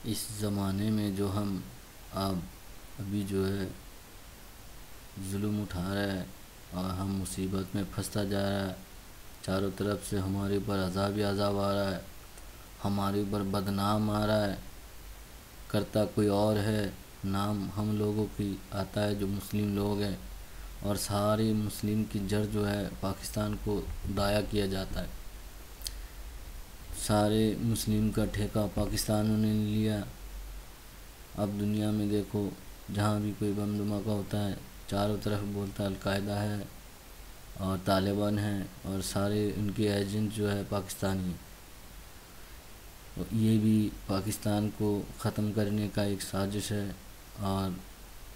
اس زمانے میں جو ہم اب ابھی جو ہے ظلم اٹھا رہا ہے اور ہم مصیبت میں پھنستا جا رہا ہے، چاروں طرف سے ہمارے اوپر عذاب ہی عذاب آ رہا ہے، ہمارے اوپر بدنام آ رہا ہے، کرتا کوئی اور ہے، نام ہم لوگوں کی آتا ہے جو مسلم لوگ ہیں، اور ساری مسلم کی جڑ جو ہے پاکستان کو دایا کیا جاتا ہے۔ سارے مسلم کا ٹھیکہ پاکستانیوں نے لیا۔ اب دنیا میں دیکھو، جہاں بھی کوئی بم دھماکہ ہوتا ہے چاروں طرف بولتا ہے القاعدہ ہے اور طالبان ہیں، اور سارے ان کے ایجنٹ جو ہے پاکستانی ہیں۔ یہ بھی پاکستان کو ختم کرنے کا ایک سازش ہے۔ اور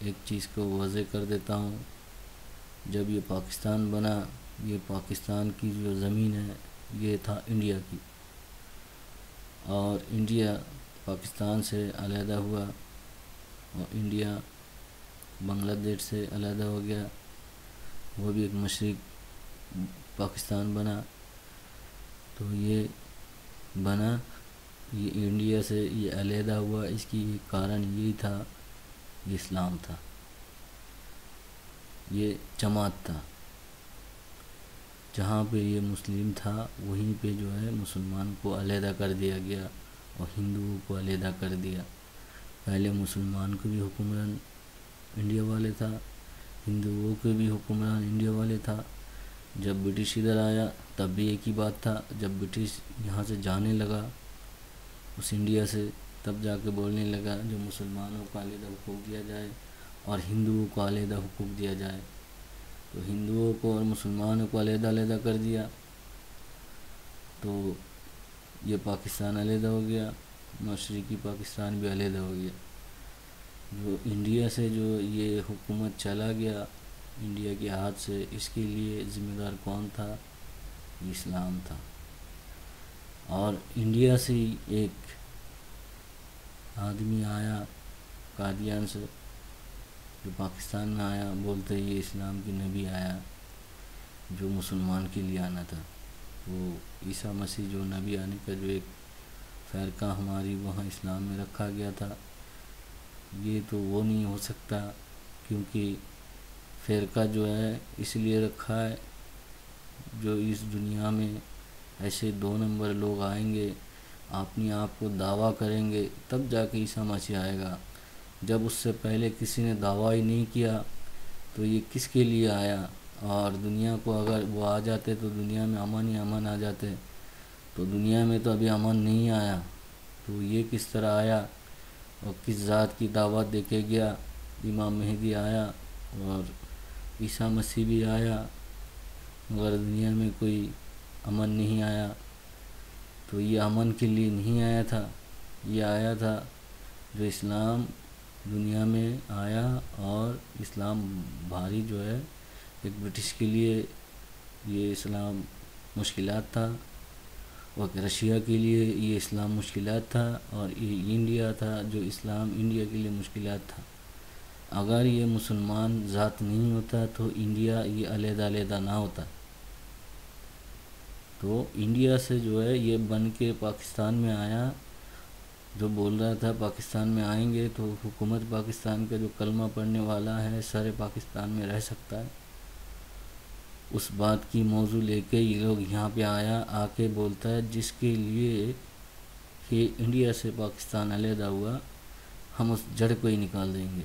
ایک چیز کو واضح کر دیتا ہوں، جب یہ پاکستان بنا، یہ پاکستان کی جو زمین ہے یہ تھا انڈیا کی، اور انڈیا پاکستان سے علیحدہ ہوا اور انڈیا بنگلہ دیش سے علیحدہ ہو گیا، وہ بھی ایک مشرق پاکستان بنا۔ تو یہ بنا، یہ انڈیا سے یہ علیحدہ ہوا، اس کی کارن یہی تھا، یہ اسلام تھا، یہ جماعت تھا۔ جہاں پہ یہ مسلم تھا وہیں پہ جو ہے مسلمان کو علیحدہ کر دیا گیا اور ہندوؤں کو علیحدہ کر دیا۔ پہلے مسلمان کو بھی حکمران انڈیا والے تھا، ہندوؤں کے بھی حکمران انڈیا والے تھا۔ جب برٹش ادھر آیا تب بھی ایک ہی بات تھا، جب برٹش یہاں سے جانے لگا اس انڈیا سے، تب جا کے بولنے لگا جو مسلمانوں کو علیحدہ حقوق دیا جائے اور ہندوؤں کو علیحدہ حقوق دیا جائے۔ تو ہندوؤں کو اور مسلمانوں کو علیحدہ علیحدہ کر دیا، تو یہ پاکستان علیحدہ ہو گیا، مشرقی پاکستان بھی علیحدہ ہو گیا۔ جو انڈیا سے جو یہ حکومت چلا گیا انڈیا کے ہاتھ سے، اس کے لیے ذمہ دار کون تھا؟ یہ اسلام تھا۔ اور انڈیا سے ہی ایک آدمی آیا قادیان سے، جو پاکستان میں آیا، بولتے یہ اسلام کی نبی آیا جو مسلمان کے لیے آنا تھا۔ وہ عیسیٰ مسیح جو نبی آنے کا جو ایک فرقہ ہماری وہاں اسلام میں رکھا گیا تھا، یہ تو وہ نہیں ہو سکتا، کیونکہ فرقہ جو ہے اس لیے رکھا ہے، جو اس دنیا میں ایسے دو نمبر لوگ آئیں گے، اپنے آپ کو دعویٰ کریں گے، تب جا کے عیسیٰ مسیح آئے گا۔ جب اس سے پہلے کسی نے دعویٰ ہی نہیں کیا تو یہ کس کے لیے آیا؟ اور دنیا کو اگر وہ آ جاتے تو دنیا میں امن ہی امن آ جاتے، تو دنیا میں تو ابھی امن نہیں آیا، تو یہ کس طرح آیا اور کس ذات کی دعوت دے کے گیا؟ امام مہدی آیا اور عیسیٰ مسیح بھی آیا، مگر دنیا میں کوئی امن نہیں آیا۔ تو یہ امن کے لیے نہیں آیا تھا، یہ آیا تھا جو اسلام دنیا میں آیا، اور اسلام بھاری جو ہے ایک برٹش کے لیے یہ اسلام مشکلات تھا، اور رشیا کے لیے یہ اسلام مشکلات تھا، اور یہ انڈیا تھا جو اسلام انڈیا کے لیے مشکلات تھا۔ اگر یہ مسلمان ذات نہیں ہوتا تو انڈیا یہ علیحدہ علیحدہ نہ ہوتا۔ تو انڈیا سے جو ہے یہ بن کے پاکستان میں آیا، جو بول رہا تھا پاکستان میں آئیں گے تو حکومت پاکستان کا جو کلمہ پڑھنے والا ہے سارے پاکستان میں رہ سکتا ہے، اس بات کی موضوع لے کے یہ لوگ یہاں پہ آیا، آ کے بولتا ہے جس کے لیے کہ انڈیا سے پاکستان علیحدہ ہوا، ہم اس جڑ کو ہی نکال دیں گے۔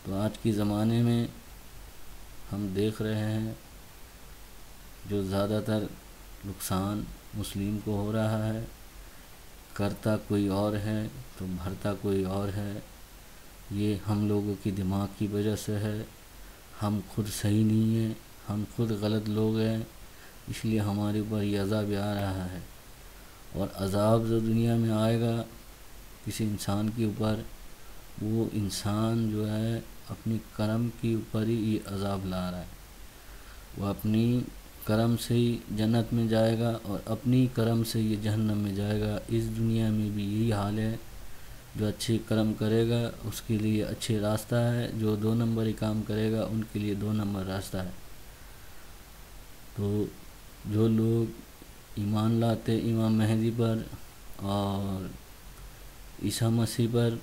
تو آج کے زمانے میں ہم دیکھ رہے ہیں جو زیادہ تر نقصان مسلم کو ہو رہا ہے، کرتا کوئی اور ہے تو بھرتا کوئی اور ہے۔ یہ ہم لوگوں کی دماغ کی وجہ سے ہے، ہم خود صحیح نہیں ہیں، ہم خود غلط لوگ ہیں، اس لیے ہمارے اوپر یہ عذاب آ رہا ہے۔ اور عذاب جو دنیا میں آئے گا کسی انسان کے اوپر، وہ انسان جو ہے اپنی کرم کے اوپر ہی یہ عذاب لا رہا ہے۔ وہ اپنی کرم سے ہی جنت میں جائے گا اور اپنی کرم سے یہ جہنم میں جائے گا۔ اس دنیا میں بھی یہی حال ہے، جو اچھے کرم کرے گا اس کے لیے اچھے راستہ ہے، جو دو نمبری کام کرے گا ان کے لیے دو نمبر راستہ ہے۔ تو جو لوگ ایمان لاتے امام مہدی پر اور عیسیٰ مسیح پر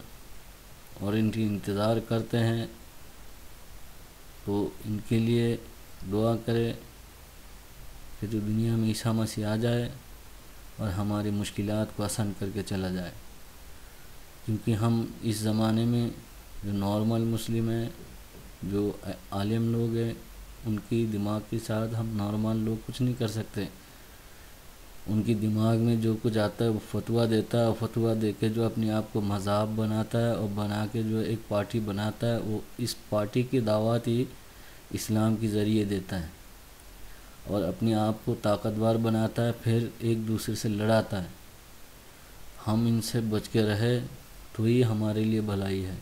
اور ان کی انتظار کرتے ہیں، تو ان کے لیے دعا کرے کہ جو دنیا میں عیسیٰ مسیح آ جائے اور ہماری مشکلات کو آسان کر کے چلا جائے، کیونکہ ہم اس زمانے میں جو نارمل مسلم ہیں، جو عالم لوگ ہیں، ان کی دماغ کے ساتھ ہم نارمل لوگ کچھ نہیں کر سکتے۔ ان کی دماغ میں جو کچھ آتا ہے وہ فتویٰ دیتا ہے، اور فتویٰ دے کے جو اپنے آپ کو مذہب بناتا ہے، اور بنا کے جو ایک پارٹی بناتا ہے، وہ اس پارٹی کی دعوت ہی اسلام کے ذریعے دیتا ہے، اور اپنے آپ کو طاقتور بناتا ہے، پھر ایک دوسرے سے لڑاتا ہے۔ ہم ان سے بچ کے رہے تو ہی ہمارے لیے بھلائی ہے۔